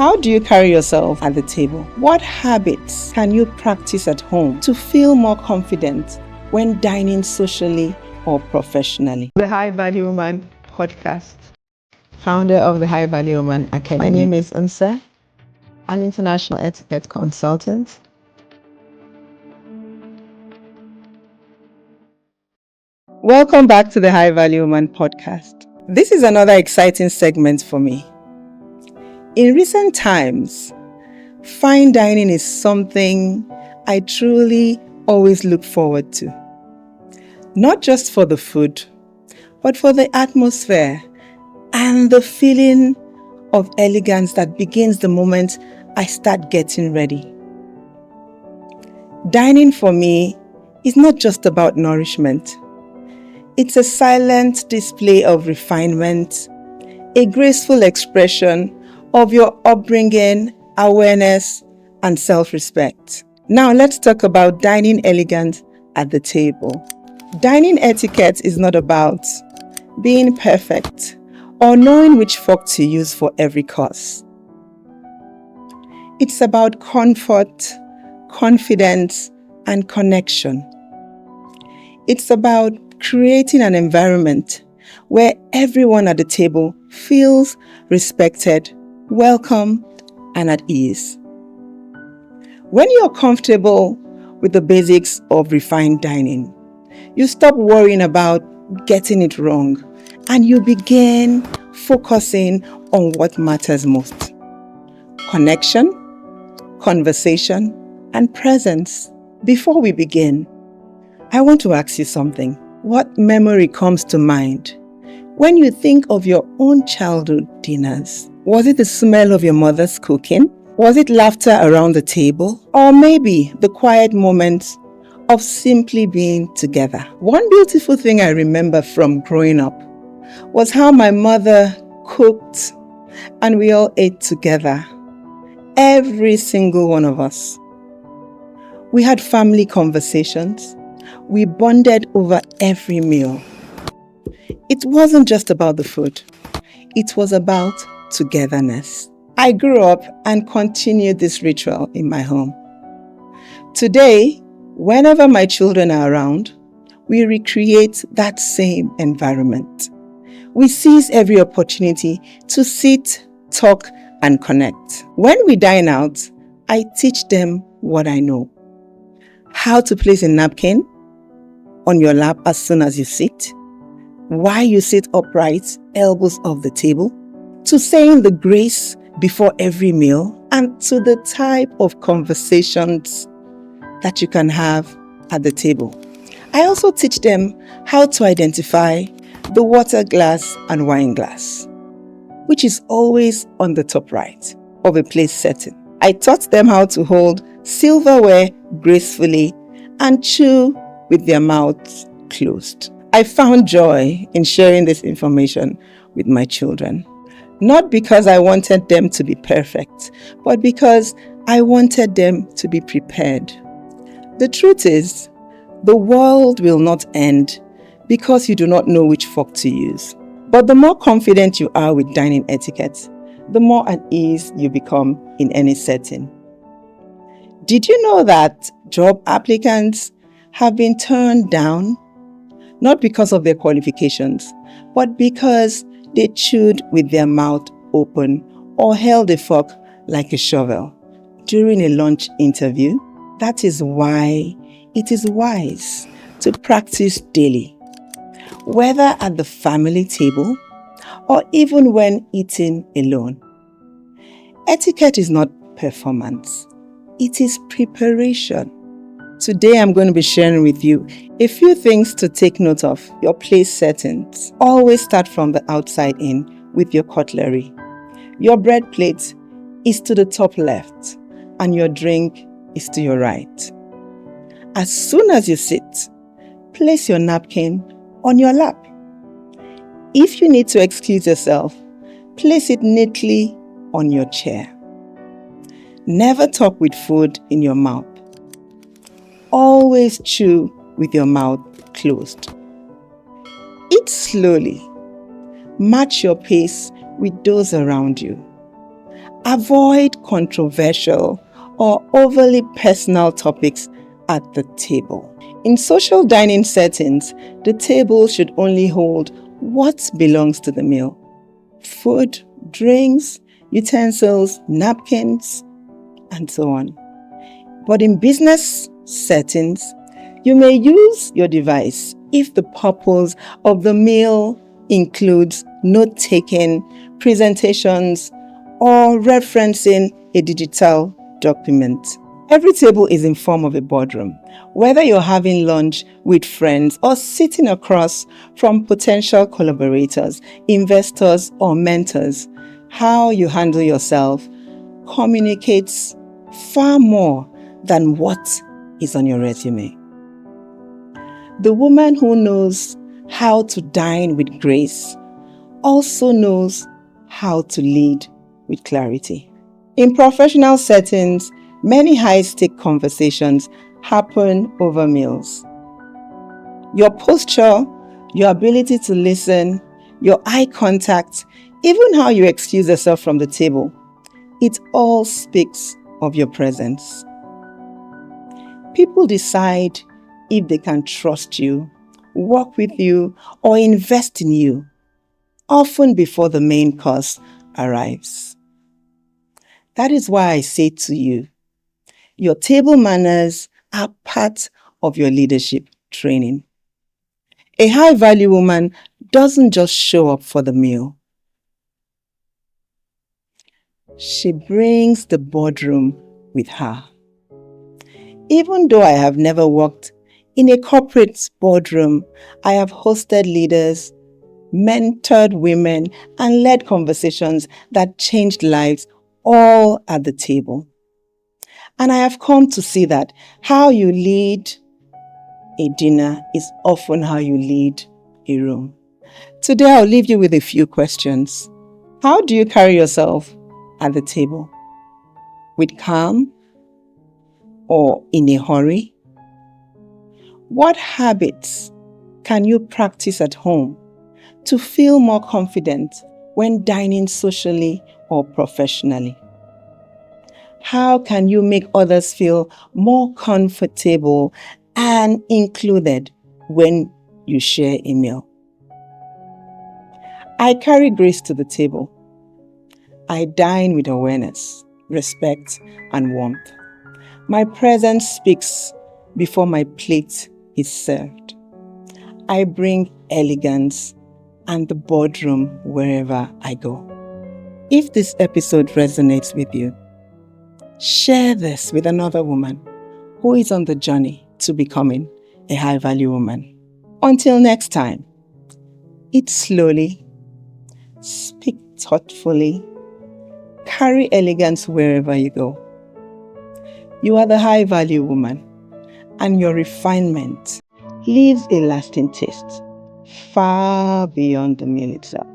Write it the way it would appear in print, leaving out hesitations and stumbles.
How do you carry yourself at the table? What habits can you practice at home to feel more confident when dining socially or professionally? The High Value Woman podcast, founder of the High Value Woman Academy. My name is Unsa, an international etiquette consultant. Welcome back to the High Value Woman podcast. This is another exciting segment for me. In recent times, fine dining is something I truly always look forward to. Not just for the food, but for the atmosphere and the feeling of elegance that begins the moment I start getting ready. Dining for me is not just about nourishment. It's a silent display of refinement, a graceful expression of your upbringing, awareness, and self-respect. Now let's talk about dining elegant at the table. Dining etiquette is not about being perfect or knowing which fork to use for every course. It's about comfort, confidence, and connection. It's about creating an environment where everyone at the table feels respected, welcome, and at ease. When you're comfortable with the basics of refined dining, you stop worrying about getting it wrong and you begin focusing on what matters most: connection, conversation, and presence. Before we begin, I want to ask you something. What memory comes to mind when you think of your own childhood dinners? Was it the smell of your mother's cooking? Was it laughter around the table? Or maybe the quiet moments of simply being together? One beautiful thing I remember from growing up was how my mother cooked and we all ate together. Every single one of us. We had family conversations. We bonded over every meal. It wasn't just about the food. It was about togetherness. I grew up and continued this ritual in my home. Today, whenever my children are around, we recreate that same environment. We seize every opportunity to sit, talk, and connect. When we dine out, I teach them what I know. How to place a napkin on your lap as soon as you sit, why you sit upright, elbows off the table, to saying the grace before every meal, and to the type of conversations that you can have at the table. I also teach them how to identify the water glass and wine glass, which is always on the top right of a place setting. I taught them how to hold silverware gracefully and chew with their mouths closed. I found joy in sharing this information with my children. Not because I wanted them to be perfect, but because I wanted them to be prepared. The truth is, the world will not end because you do not know which fork to use. But the more confident you are with dining etiquette, the more at ease you become in any setting. Did you know that job applicants have been turned down? Not because of their qualifications, but because they chewed with their mouth open or held a fork like a shovel during a lunch interview? That is why it is wise to practice daily, whether at the family table or even when eating alone. Etiquette is not performance, it is preparation. Today I'm going to be sharing with you a few things to take note of. Your place settings. Always start from the outside in with your cutlery. Your bread plate is to the top left and your drink is to your right. As soon as you sit, place your napkin on your lap. If you need to excuse yourself, place it neatly on your chair. Never talk with food in your mouth. Always chew with your mouth closed. Eat slowly. Match your pace with those around you. Avoid controversial or overly personal topics at the table. In social dining settings, the table should only hold what belongs to the meal: food, drinks, utensils, napkins, and so on. But in business settings, you may use your device if the purpose of the meal includes note-taking, presentations, or referencing a digital document. Every table is in form of a boardroom. Whether you're having lunch with friends or sitting across from potential collaborators, investors, or mentors, how you handle yourself communicates far more than what is on your resume. The woman who knows how to dine with grace also knows how to lead with clarity. In professional settings, many high-stake conversations happen over meals. Your posture, your ability to listen, your eye contact, even how you excuse yourself from the table, it all speaks of your presence. People decide if they can trust you, work with you, or invest in you, often before the main course arrives. That is why I say to you, your table manners are part of your leadership training. A high-value woman doesn't just show up for the meal. She brings the boardroom with her. Even though I have never worked in a corporate boardroom, I have hosted leaders, mentored women, and led conversations that changed lives, all at the table. And I have come to see that how you lead a dinner is often how you lead a room. Today, I'll leave you with a few questions. How do you carry yourself at the table? With calm or in a hurry? What habits can you practice at home to feel more confident when dining socially or professionally? How can you make others feel more comfortable and included when you share a meal? I carry grace to the table. I dine with awareness, respect, and warmth. My presence speaks before my plate is served. I bring elegance and the boardroom wherever I go. If this episode resonates with you, share this with another woman who is on the journey to becoming a high-value woman. Until next time, eat slowly, speak thoughtfully, carry elegance wherever you go. You are the high-value woman, and your refinement leaves a lasting taste far beyond the meal itself.